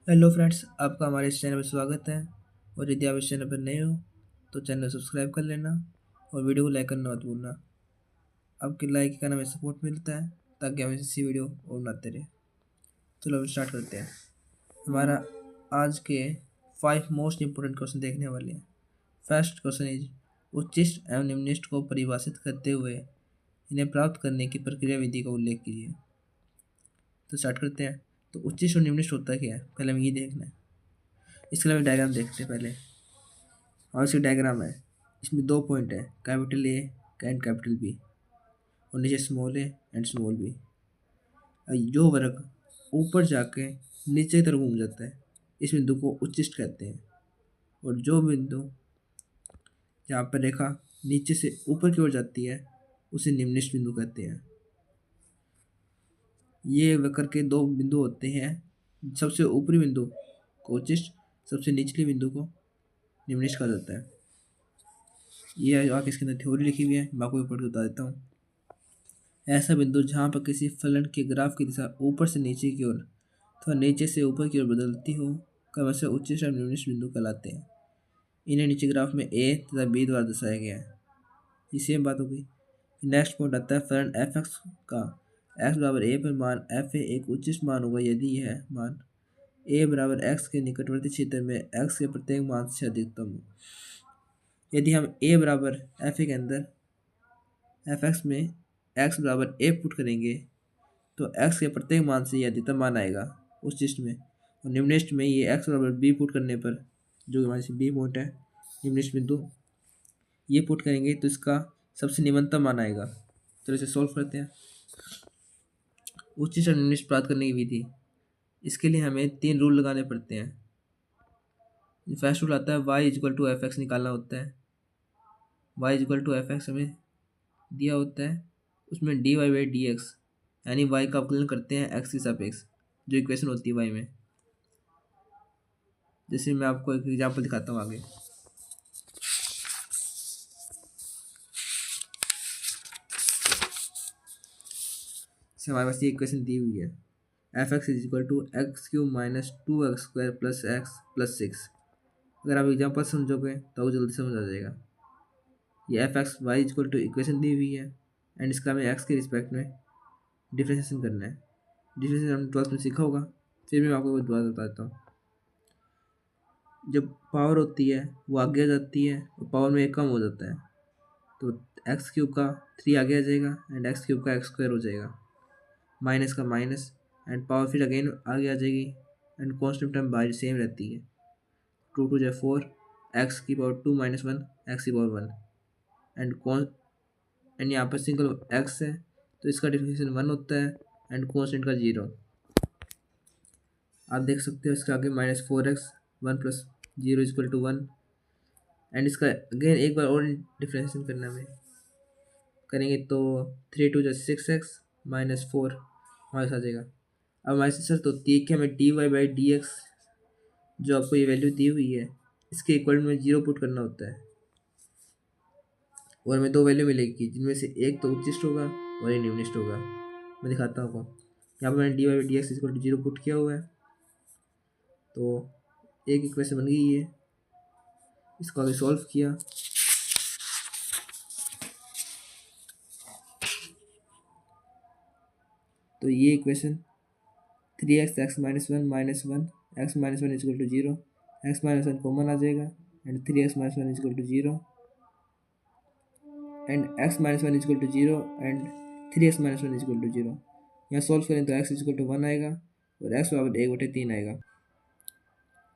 Hello friends, आपका हमारे इस चैनल पर स्वागत है। और यदि आप इस चैनल पर नए हो तो चैनल सब्सक्राइब कर लेना और वीडियो को लाइक करना मत भूलना। आपके लाइक का हमें सपोर्ट मिलता है ताकि हम ऐसी वीडियो और बनाते रहें। चलो अब स्टार्ट करते हैं। हमारा आज के 5 मोस्ट इम्पोर्टेंट क्वेश्चन देखने वाले हैं। फर्स्ट क्वेश्चन इज, उच्चिष्ट एवं निम्निष्ट को परिभाषित करते हुए इन्हें प्राप्त करने की प्रक्रिया विधि का उल्लेख कीजिए। तो स्टार्ट करते हैं। तो उच्चिष्ट और निम्निष्ट होता क्या है, पहले हमें ये देखना है। इसके अलावा डायग्राम देखते हैं पहले। और इसकी डायग्राम है, इसमें 2 पॉइंट है, capital A and capital B, और नीचे small A and small B. जो वर्ग ऊपर जाके नीचे की तरफ घूम जाता है इस बिंदु को उच्चिष्ट कहते हैं। और जो बिंदु जहाँ पर रेखा नीचे से ऊपर की ओर जाती है उसे निम्निष्ट बिंदु कहते हैं। ये वक्र के 2 बिंदु होते हैं। सबसे ऊपरी बिंदु को उच्चिष्ट, सबसे निचली बिंदु को निम्निष्ट कहा जाता है। ये आगे इसके अंदर थ्योरी लिखी हुई है, मैं आपको पढ़ के बता देता हूँ। ऐसा बिंदु जहाँ पर किसी फलन के ग्राफ की दिशा ऊपर से नीचे की ओर अथवा नीचे से ऊपर की ओर बदलती हो, क्रमशः उच्चिष्ट और निम्निष्ट बिंदु कहलाते हैं। इन्हें नीचे ग्राफ में ए तथा बी द्वारा दर्शाया गया है। ये सेम बात हो गई। नेक्स्ट पॉइंट आता है, फलन एफ एक्स का एक्स बराबर ए पर मान एफ ए एक उच्चिष्ट मान होगा यदि यह मान ए बराबर एक्स के निकटवर्ती क्षेत्र में एक्स के प्रत्येक मान से अधिकतम हो। यदि हम ए बराबर एफ ए के अंदर एफ एक्स में एक्स बराबर ए पुट करेंगे तो एक्स के प्रत्येक मान से ये अधिकतम मान आएगा उच्चिष्ट में। और निम्निष्ट में ये एक्स बराबर बी पुट करने पर, जो हमारे से बी पॉइंट है निम्निष्ट बिंदु, ये पुट करेंगे तो इसका सबसे निम्नतम मान आएगा। चलो इसे सॉल्व करते हैं। उच्चिष्ट और निम्निष्ट प्राप्त करने की विधि, इसके लिए हमें 3 रूल लगाने पड़ते हैं। फर्स्ट रूल आता है y equal to F X निकालना होता है। y equal to F X हमें दिया होता है, उसमें dy बाई डी एक्स यानी y का अवकलन करते हैं x के सापेक्ष, जो इक्वेशन होती है y में। जैसे मैं आपको एक एग्जांपल दिखाता हूँ आगे। जैसे हमारे पास ये इक्वेशन दी हुई है, F X is equal to X cube minus 2x² plus X plus 6। अगर आप एग्जाम्पल समझोगे तो जल्दी समझ आ जाएगा। ये f x y equal to equation दी हुई है एंड इसका हमें एक्स के रिस्पेक्ट में डिफ्रेंशिएशन करना है। डिफ्रेंशिएशन हमने 12th में सीखा होगा, फिर मैं आपको दोबारा बता देता हूँ। जब पावर होती है वो आगे आ जाती है और पावर में एक कम हो जाता है, तो एक्स क्यूब का 3 आगे आ जाएगा एंड एक्स क्यूब का x² हो जाएगा, माइनस का माइनस एंड पावर फिर अगेन आगे आ जाएगी एंड कॉन्स्टेंट टर्म बाहर सेम रहती है। 2 2 जा 4, एक्स की पावर 2 माइनस 1 एक्स की पावर 1 एंड यहाँ पर सिंगल एक्स है तो इसका डिफरेंशिएशन 1 होता है एंड कॉन्स्टेंट का 0। आप देख सकते हो इसका आगे -4x 1 plus 0 equal to 1 and इसका अगेन एक बार और डिफरेंशिएशन करना है करेंगे तो 3 2 जा 6x -4 हमारे साथ आ जाएगा। अब हमारे से शर्त होती है कि हमें dy बाई डी एक्स, जो आपको ये वैल्यू दी हुई है, इसके इक्वल में 0 पुट करना होता है और हमें 2 वैल्यू मिलेगी जिनमें से एक तो उच्चिष्ट होगा और एक निम्निष्ट होगा। मैं दिखाता हूँ आपको। यहाँ पर मैंने dy by D X equal to 0 put किया हुआ है तो एक इक्वेशन बन गई है। इसको आगे सॉल्व किया तो ये equation 3x x minus 1 x minus 1 equal to 0, x minus 1 common आ जाएगा and 3x minus 1 equal to 0 and x minus 1 equal to 0 and 3x minus 1 equal to 0। यहाँ सॉल्व करें तो x इक्वल टू 1 आएगा और x बराबर 1/3 आएगा।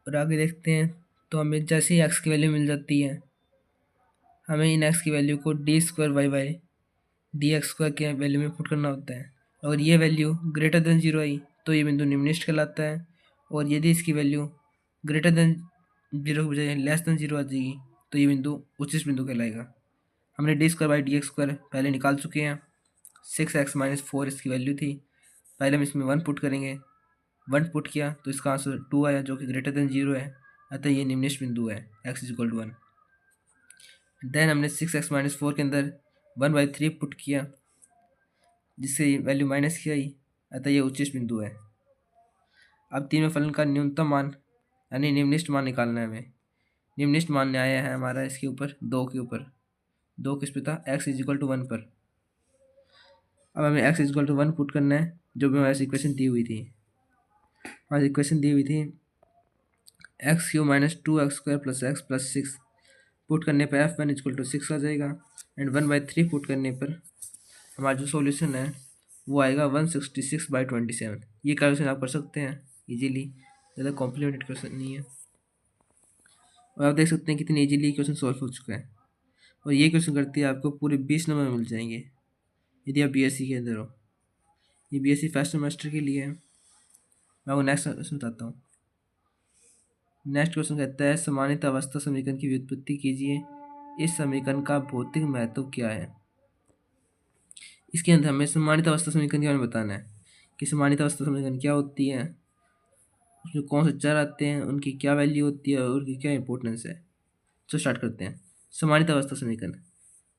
और आगे देखते हैं तो हमें जैसे ही x की वैल्यू मिल जाती है, हमें इन x की वैल्यू को d² y by D x square के वैल्यू में पुट करना होता है। अगर ये वैल्यू ग्रेटर देन 0 आई तो ये बिंदु निम्निष्ट कहलाता है, और यदि इसकी वैल्यू ग्रेटर देन 0 के बजाय लेस देन 0 आ जाएगी तो ये बिंदु उच्चिष्ट बिंदु कहलाएगा। हमने d² by D x square पहले निकाल चुके हैं। 6x माइनस 4 इसकी वैल्यू थी, पहले हम इसमें 1 पुट करेंगे। 1 पुट किया तो इसका आंसर 2 आया जो कि ग्रेटर देन 0 है, अतः ये निम्निष्ट बिंदु है x इक्वल टू 1। देन हमने 6x माइनस 4 के अंदर 1/3 पुट किया जिससे वैल्यू माइनस की आई, अतः ये उच्चिष्ट बिंदु है। अब तीनों फलन का न्यूनतम मान यानी निम्नलिखित मान निकालना है हमें। निम्नलिखित मान आया है हमारा इसके ऊपर 2 के ऊपर, 2 किस पे था, x इक्वल टू 1 पर। अब हमें x इक्वल टू 1 पुट करना है, जो भी हमारी इक्वेशन दी हुई थी। हमारी इक्वेशन दी हुई थी x Q minus 2x² plus X plus 6। Put करने पर f1 इक्वल टू 6 आ जाएगा, एंड 1/3 पुट करने पर हमारा जो सॉल्यूशन है वो आएगा 166/27। ये कैलकुलेशन आप कर सकते हैं इजीली, ज़्यादा कॉम्प्लिकेटेड क्वेश्चन नहीं है। और आप देख सकते हैं कितनी इजीली क्वेश्चन सॉल्व हो चुका है। और ये क्वेश्चन करती है आपको पूरे 20 नंबर मिल जाएंगे यदि आप बीएससी के अंदर हो। ये बीएससी फर्स्ट सेमेस्टर के लिए है। मैं आपको नेक्स्ट क्वेश्चन बताता हूँ। नेक्स्ट क्वेश्चन कहता है समानित अवस्था समीकरण की व्युत्पत्ति कीजिए, इस समीकरण का भौतिक महत्व क्या है। इसके अंदर हमें समानित अवस्था समीकरण के बारे में बताना है कि समानित अवस्था समीकरण क्या होती है, उसमें कौन से चर आते हैं, उनकी क्या वैल्यू होती है और उनकी क्या इंपॉर्टेंस है। तो स्टार्ट करते हैं। समानित अवस्था समीकरण,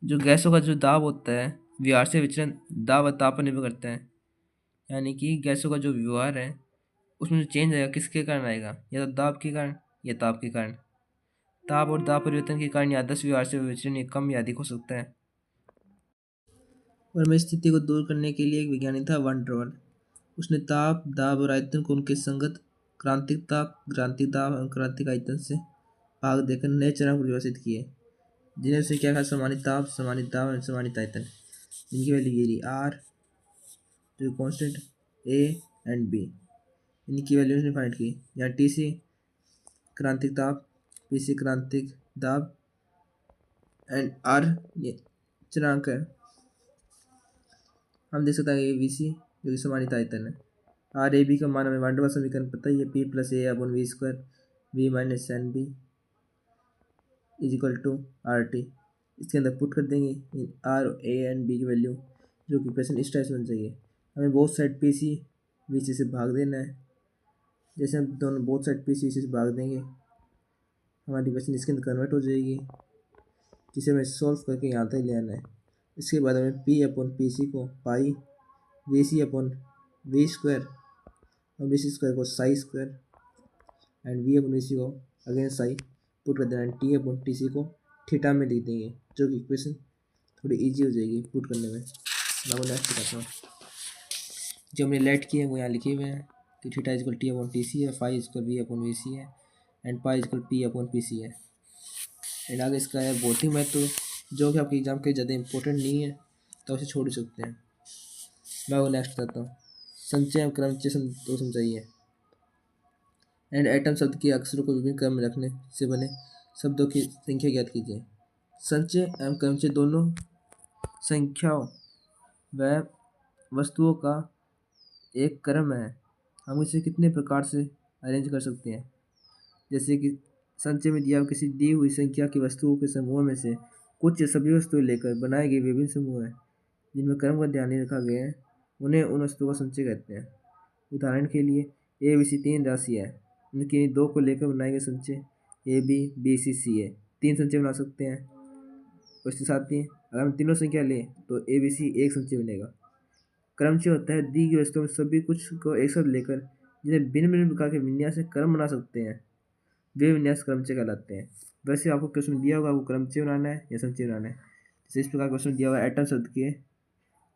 जो गैसों का जो दाब होता है व्यवहार से विचलन दाब और ताप पर निर्भर करता है। यानी कि गैसों का जो व्यवहार है उसमें जो चेंज आएगा किसके कारण आएगा, या तो दाब के कारण या ताप के कारण। ताप और दाब परिवर्तन के कारण आदर्श व्यवहार से विचलन कम या अधिक हो सकता है। और मैं स्थिति को दूर करने के लिए एक वैज्ञानिक था वन ड्रोन। उसने ताप दाब और आयतन को उनके संगत क्रांतिक ताप क्रांतिक दाब और क्रांतिक आयतन से भाग देकर नए चरांक परिभाषित किए, जिन्हें उसने क्या कहा, समानित ताप समानित दाब और समानित आयतन। जिनकी वैल्यू ये रही आर जो कॉन्स्टेंट, ए एंड बी, इनकी वैल्यू उसने फाइंड की। यहाँ टी सी क्रांतिक ताप, पी सी क्रांतिक दाब एंड आर ये चरांक है। हम देख सकते हैं वी सी जो कि समानित आयतन है। आर ए बी का मान हमें वांडरवाल समीकरण पता ही है, P plus a upon V square V minus n b is equal to R T. इसके अंदर पुट कर देंगे आर ए एंड बी की वैल्यू, जो कि क्वेश्चन इस टाइप से बन जाएगी। हमें both side P C V C से भाग देना है। जैसे हम दोनों बोथ साइड पी सी से भाग देंगे हमारी क्वेश्चन इसके अंदर कन्वर्ट हो जाएगी, जिसे हमें सॉल्व करके यहाँ तक ले आना है। इसके बाद हमें पी अपॉन पी सी को pi V C upon V square और वी सी स्क्वायर को psi square and V upon V C को अगेन साई पुट कर देना है। टी अपॉन टी सी को थीटा में लिख देंगे, जो कि इक्वेशन थोड़ी इजी हो जाएगी पुट करने में। मैं वो नेक्स्ट बताता हूँ। जो हमने लेट किए हैं वो यहाँ लिखे हुए हैं कि theta is equal T upon T C है, phi is equal V upon V C है and pi is equal P upon P C है। एंड आगे इसका है भौतिक महत्व, जो कि आपके एग्जाम के ज़्यादा इंपॉर्टेंट नहीं है तो उसे छोड़ सकते हैं। मैं वो नेक्स्ट बताता हूँ। संचय एवं क्रमचय दो समझाइए। एंड एटम शब्द के अक्षरों को विभिन्न क्रम में रखने से बने शब्दों की संख्या ज्ञात कीजिए। संचय एवं क्रमचय दोनों संख्याओं व वस्तुओं का एक क्रम है। हम इसे कितने प्रकार से अरेंज कर सकते हैं, जैसे कि संचय में दिया किसी दी हुई संख्या की वस्तुओं के समूह में से कुछ या सभी वस्तुएं लेकर बनाए गए विभिन्न समूह हैं जिनमें क्रम का ध्यान नहीं रखा गया है, उन्हें उन वस्तुओं का संचय कहते हैं। उदाहरण के लिए ए बी सी 3 राशि है, उनकी 2 को लेकर बनाए गए संचय ए बी सी सी है। 3 संचय बना सकते हैं। और इसके साथ ही अगर हम तीनों संख्या लें तो ए बी सी एक संचय बनेगा। क्रमचय होता है दी गई वस्तुओं में सभी कुछ को एक साथ लेकर जिन्हें भिन्न भिन्न प्रकार के विन्यास से क्रम बना सकते हैं, वे विन्यास क्रमचय कहलाते हैं। वैसे आपको क्वेश्चन दिया होगा आपको क्रमचय बनाना है या संचय बनाना है। जैसे इस प्रकार क्वेश्चन दिया हुआ है एटम शब्द के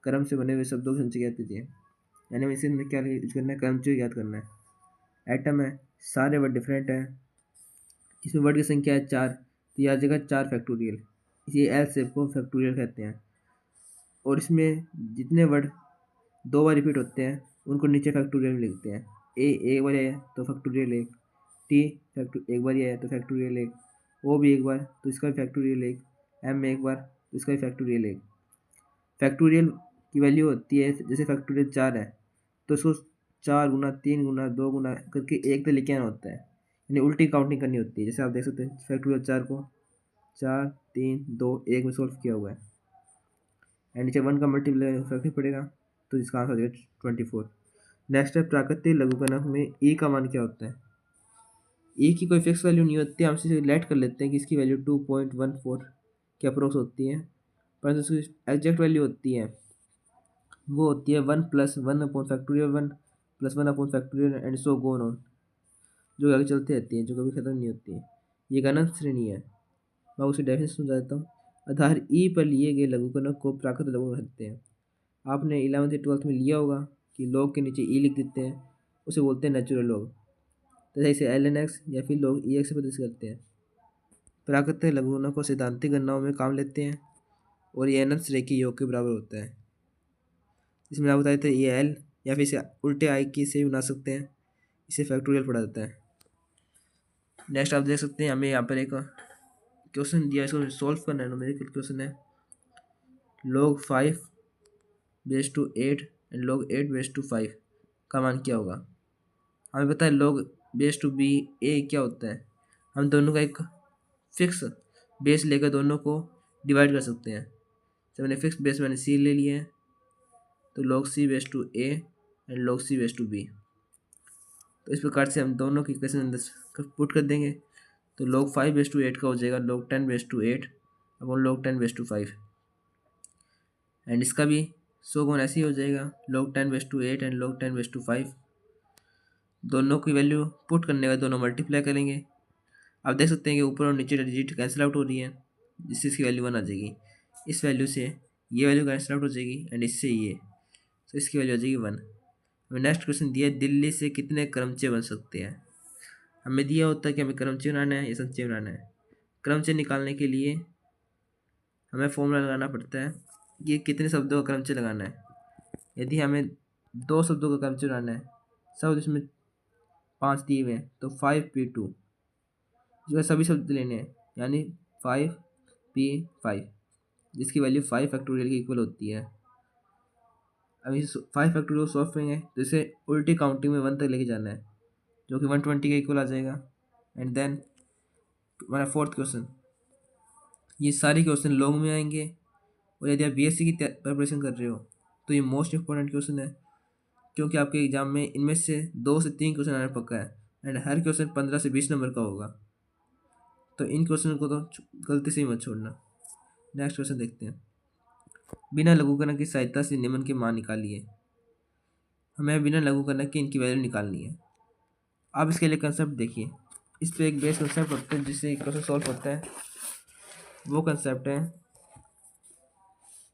क्रम से बने हुए शब्दों के संचय ज्ञात कीजिए। यानी हमें इसे क्या यूज करना है, क्रमचय ज्ञात करना है। एटम है, सारे वर्ड डिफरेंट है, इसमें वर्ड की संख्या है 4, तो यह आ जाएगा 4 फैक्टोरियल। इसे एल से को फैक्टोरियल कहते हैं। और इसमें जितने वर्ड 2 बार रिपीट होते हैं उनको नीचे फैक्टोरियल में लिखते हैं। ए एक बार आया तो फैक्टोरियल 1, टी एक बार आया तो फैक्टोरियल 1, ओ भी एक बार तो इसका भी फैक्टोरियल 1, एम एक बार तो इसका भी फैक्टोरियल 1। फैक्टोरियल की वैल्यू होती है जैसे फैक्टोरियल 4 है तो इसको 4 गुना 3 गुना 2 गुना करके 1 तक लेके आना होता है, यानी उल्टी काउंटिंग करनी होती है। जैसे आप देख सकते हैं फैक्टोरियल 4 को 4 3 2 1 में सॉल्व किया हुआ है, एंड नीचे 1 का मल्टीप्लाई रखना पड़ेगा तो इसका आंसर हो जाएगा 24। नेक्स्ट है प्राकृतिक लघुगणक में ई का मान क्या होता है। ई की कोई फिक्स वैल्यू नहीं होती, हम इसे लेट कर लेते हैं कि इसकी वैल्यू 2.14 के अप्रोक्स होती है, परंतु इसकी एग्जैक्ट वैल्यू होती है वो होती है 1 + 1 upon factorial 1 +factorial and so gone on), जो आगे चलती रहती हैं, जो कभी ख़त्म नहीं होती है। ये एक अनंत श्रेणी है। मैं उसकी डेफिनेशन समझा देता हूँ। आधार ई पर लिए गए लघुगणक को प्राकृत लघुगणक कहते हैं। आपने 11th या 12th में लिया होगा कि लॉग के नीचे ई लिख देते हैं, उसे बोलते हैं नेचुरल लॉग, तथा इसे ln(x) या फिर log e(x) से प्रदर्शित करते हैं। प्राकृतिक लघुगणक को सैद्धांतिक गणनाओं में काम लेते हैं और ये अनंत श्रेणी के योग के बराबर होता है। इसमें आप बताए थे ये एल या फिर इसे उल्टे आई की से भी बना सकते हैं, इसे फैक्टोरियल पढ़ा जाता है। नेक्स्ट आप देख सकते हैं, हमें यहाँ पर एक क्वेश्चन दिया, इसको सॉल्व करना है। न्यूमेरिकल क्वेश्चन है log 5/8 एंड log 8/5 का मान क्या होगा। हमें पता है log b a क्या होता है। हम दोनों का एक फिक्स बेस लेकर दोनों को डिवाइड कर सकते हैं। तो मैंने फिक्स बेस मैंने c ले लिया है, तो log c/a and log c/b। तो इस प्रकार से हम दोनों की इक्वेशन अंदर पुट कर देंगे। तो log 5/8 का हो जाएगा log 10/8 अपॉन log 10/5 एंड इसका भी सो गुण ऐसे ही हो जाएगा log 10/8 एंड log 10/5। दोनों की वैल्यू पुट करने का दोनों मल्टीप्लाई करेंगे। आप देख सकते हैं कि ऊपर और नीचे डिजिट कैंसिल आउट हो रही है, जिससे इसकी वैल्यू 1 आ जाएगी। इस वैल्यू से ये वैल्यू कैंसिल आउट हो जाएगी एंड इससे ये, तो इसकी वैल्यू आ जाएगी 1। हमें नेक्स्ट क्वेश्चन दिया है दिल्ली से कितने क्रमचय बन सकते हैं। हमें दिया होता है कि हमें क्रमचय बनाना है या संचय बनाना है। क्रमचय निकालने के लिए हमें फॉर्मूला लगाना पड़ता है कि कितने शब्दों का क्रमचय लगाना है। यदि हमें 2 शब्दों का क्रमचय बनाना है, सब इसमें 5 दिए हुए हैं, तो 5p2 जो है सभी शब्द लेने हैं, यानी 5p5 जिसकी वैल्यू 5 फैक्टोरियल की इक्वल होती है। अब इस 5 फैक्टोरियल को सॉल्व करेंगे तो इसे उल्टी काउंटिंग में 1 तक लेके जाना है, जो कि 120 के इक्वल आ जाएगा। एंड देन हमारा फोर्थ क्वेश्चन, ये सारे क्वेश्चन लॉन्ग में आएंगे। और यदि आप बीएससी की प्रिपरेशन कर रहे हो तो ये मोस्ट इंपॉर्टेंट क्वेश्चन है, क्योंकि आपके एग्जाम में इनमें से 2 से 3 क्वेश्चन आना पक्का है एंड हर क्वेश्चन 15 से 20 नंबर का होगा। तो इन क्वेश्चन को तो गलती से ही मत छोड़ना। नेक्स्ट क्वेश्चन देखते हैं। बिना लघुगणक की सहायता से निम्न के मान निकालिए। हमें बिना लघुगणक की इनकी वैल्यू निकालनी है। आप इसके लिए कंसेप्ट देखिए। इस पर एक बेस कंसेप्ट होता है जिससे क्वेश्चन सॉल्व होता है। वो कंसेप्ट है,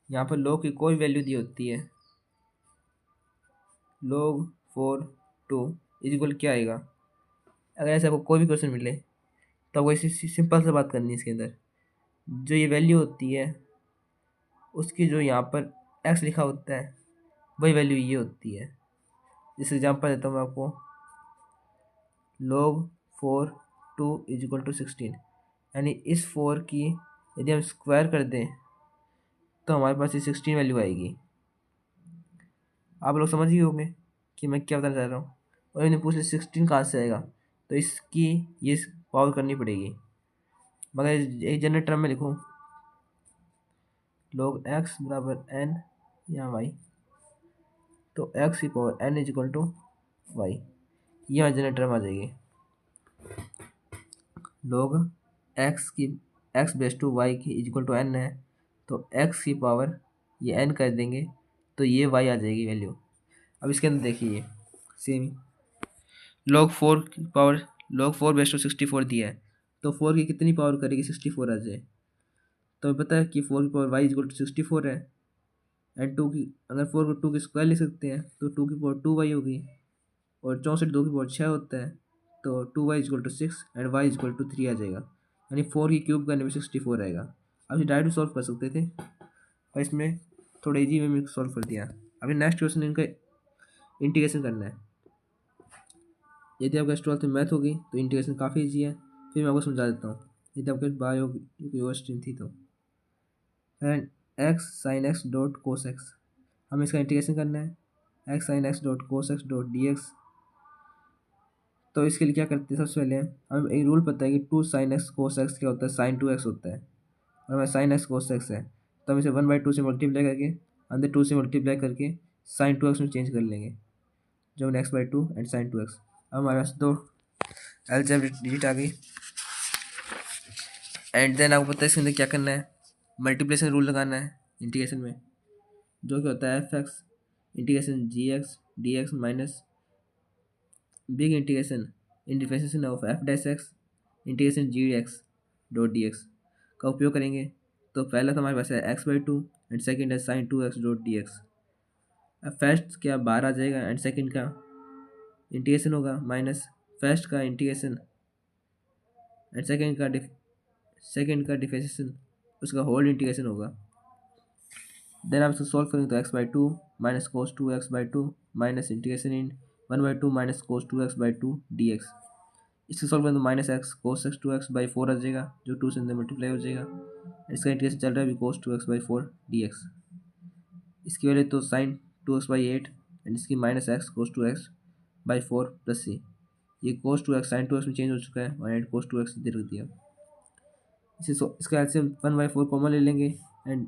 यहाँ पर log की कोई वैल्यू दी होती है, log 4 2 इक्वल क्या आएगा। अगर ऐसे आपको कोई भी क्वेश्चन मिले तो आपको ऐसी सिंपल सा बात करनी है। इसके अंदर जो ये वैल्यू होती है उसकी जो यहाँ पर x लिखा होता है वही वैल्यू ये होती है। जिस एग्जाम्पल देता हूँ मैं आपको, log 4 2 इक्वल टू 16, यानी इस 4 की यदि हम स्क्वायर कर दें तो हमारे पास ये 16 वैल्यू आएगी। आप लोग समझ ही होंगे कि मैं क्या बताना चाह रहा हूँ। और इन्हें पूछ 16 कहाँ से आएगा, तो इसकी ये पावर करनी पड़ेगी। मगर एक जनरल टर्म में लिखूँ log x बराबर n या y, तो x की power n equal to y, यहाँ जनरल टर्म आ जाएगी। log x की x/y की इक्वल टू n है, तो x की पावर ये n कर देंगे तो ये y आ जाएगी वैल्यू। अब इसके अंदर देखिए सेम log 4 की पावर log 4/64 दिया है, तो 4 की कितनी पावर करेगी 64 आ जाए। तो पता है कि 4 की पावर y इक्वल टू 64 है। एंड 2 की अगर 4 को 2 की स्क्वायर लिख सकते हैं तो 2 की पावर 2y होगी। और 64 2 की पावर 6 होता है, तो 2y equal to 6 and y equal to 3 आ जाएगा। यानी 4 की क्यूब करने में 64 आएगा। अब ये डायरेक्ट सॉल्व कर सकते थे, और इसमें थोड़ा इजी वे में सॉल्व कर दिया। अभी नेक्स्ट क्वेश्चन इनका इंटीग्रेशन करना है। यदि आपका 12th में मैथ होगी तो इंटीग्रेशन काफ़ी ईजी है, फिर मैं आपको समझा देता हूँ। यदि आपके बायो की स्ट्रीम थी तो and x sine x dot cos x, हमें इसका इंटीग्रेशन करना है। X sine x dot cos x dot D x. तो इसके लिए क्या करते हैं, सबसे पहले हमें एक रूल पता है कि 2 sin x कोस एक्स क्या होता है, sin 2x होता है। और हमें sin x कोस एक्स है, तो हम इसे 1/2 से मल्टीप्लाई करके अंदर 2 से मल्टीप्लाई करके sin 2x में चेंज कर लेंगे, जो x/2 एंड sin 2x। अब हमारे पास 2 अलजेब्रिक डिजिट आ गई। एंड देन आपको पता है इसके अंदर क्या करना है, मल्टीप्लिकेशन रूल लगाना है इंटीग्रेशन में, जो कि होता है f(x) integration g(x) dx minus big integration integration of F dash X integration G X dot D X का उपयोग करेंगे। तो पहला तो हमारे पास है x/2 एंड सेकेंड है sin 2x dot D x. अब फर्स्ट क्या बाहर आ जाएगा एंड सेकेंड का इंटीग्रेशन होगा माइनस फर्स्ट का इंटीग्रेशन एंड सेकेंड का डिफरेंशिएशन उसका होल इंटीग्रेशन होगा। देन आप इसको सॉल्व करेंगे तो x/2 minus cos 2x/2 minus integration in 1/2 minus cos 2x/2 dx। इसको सॉल्व करें तो minus x cos x 2x/4 आ जाएगा जो 2 से अंदर मल्टीप्लाई हो जाएगा। इसका इंटीग्रेशन चल रहा है अभी कोस 2x/4 dx। इसकी वैल्यू तो साइन 2x/8 एंड इसकी माइनस एक्स कोस 2x/4 प्लस सी। ये कोस 2x साइन 2x में चेंज हो चुका है और एंड कोस 2x दे रख दिया। इसका एलसीएम 1/4 कॉमन ले लेंगे एंड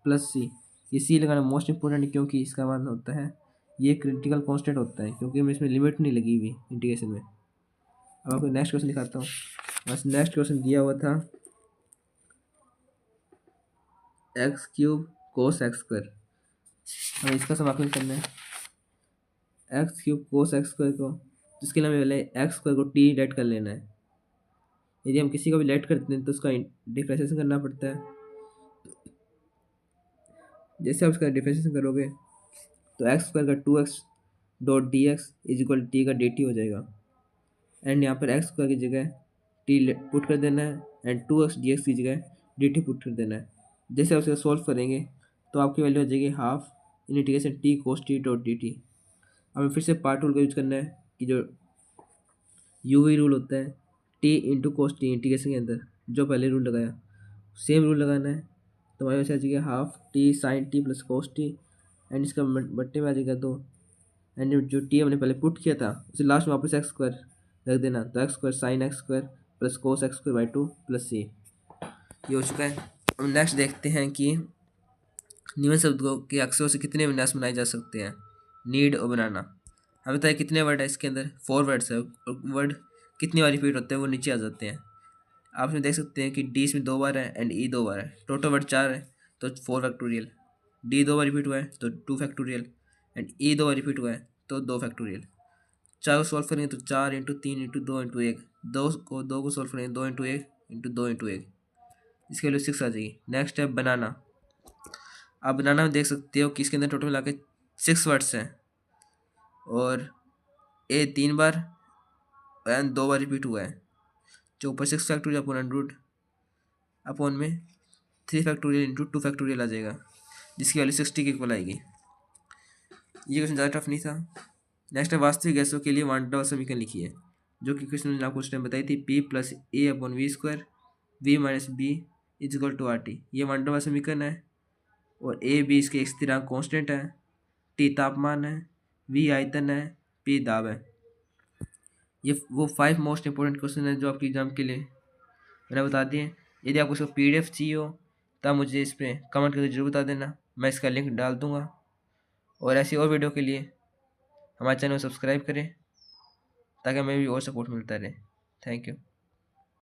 प्लस सी। ये सी लगाना मोस्ट इंपॉर्टेंट है क्योंकि इसका मान होता है ये क्रिटिकल कांस्टेंट होता है क्योंकि हमें इसमें लिमिट नहीं लगी हुई इंटीग्रेशन में। अब आपको नेक्स्ट क्वेश्चन दिखाता हूँ। बस नेक्स्ट क्वेश्चन दिया हुआ था x³ कोस x²। हमें इसका समाकलन करना है x³ कोस x² को, जिसके लिए हमें पहले x² को t लेट कर लेना है। यदि हम किसी को भी लेट करते हैं तो उसका डिफरेंशिएशन करना पड़ता है। जैसे आप उसका डिफरेंशिएशन करोगे तो x² का 2x dot D x is equal T का डी टी हो जाएगा एंड यहाँ पर x² की जगह t पुट कर देना है एंड 2x dx की जगह dt पुट कर देना है। जैसे आप उसका सॉल्व करेंगे तो आपकी वैल्यू हो जाएगी half in integration t cos t dot D T. हमें फिर से पार्ट रूल का यूज करना है कि जो यूवी रूल होता है t into cos t integration के अंदर जो पहले रूल लगाया सेम रूल लगाना है। तो हमारे पास आ जाएगा half T sine T plus cos T and इसका बट्टे में आ जाएगा 2 एंड जो टी हमने पहले पुट किया था उसे लास्ट में वापस x² रख देना तो x² sine x² plus cos x²/2 plus C. ये हो चुका है। अब नेक्स्ट देखते हैं कि निम्न शब्दों के अक्षरों से कितने विन्यास बनाए जा सकते हैं। नीड और बनाना। हमें बताया कितने वर्ड है इसके अंदर 4 वर्ड्स है और वर्ड कितनी बार रिपीट होते हैं वो नीचे आ जाते हैं। आप इसमें देख सकते हैं कि डी इसमें 2 बार है एंड ई 2 बार है। टोटल वर्ड 4 है तो 4 फैक्टोरियल। डी 2 बार रिपीट हुआ है तो 2 factorial and E 2 bar repeat हुआ है तो 2 फैक्टोरियल। 4 को सॉल्व करेंगे तो 4 इंटू 3 इंटू 2 इंटू 1। 2 को सॉल्व करेंगे 2 इंटू 1 इंटू 2 इंटू 1। इसके वैल्यू 6 आ जाएगी। नेक्स्ट है बनाना। आप बनाना में देख सकते हो कि इसके अंदर टोटल मिला के 6 वर्ड्स हैं और ए 3 बार एंड 2 बार रिपीट हुआ है जो ऊपर 6 फैक्टोरियल अपॉन रूट अपॉन में 3 फैक्टोरियल इंटू 2 फैक्टोरियल आ जाएगा जिसकी वैल्यू 60 के इक्वल आएगी। ये क्वेश्चन ज़्यादा टफ नहीं था। नेक्स्ट है वास्तविक गैसों के लिए वान डर समीकरण लिखिए जो कि क्वेश्चन ने आपको उस टाइम बताई थी p plus A upon V square V minus B is equal to R T. ये वान डर समीकरण है और ए बी इसके एक स्थिरांक कांस्टेंट है, टी तापमान है, वी आयतन है, पी दाब है। ये वो 5 मोस्ट इंपॉर्टेंट क्वेश्चन है जो आपके एग्जाम के लिए मैंने बता दिए। यदि आपको इसका PDF चाहिए हो तो आप मुझे इस पर कमेंट करके जरूर बता देना, मैं इसका लिंक डाल दूँगा। और ऐसी और वीडियो के लिए हमारे चैनल को सब्सक्राइब करें ताकि हमें भी और सपोर्ट मिलता रहे। Thank you.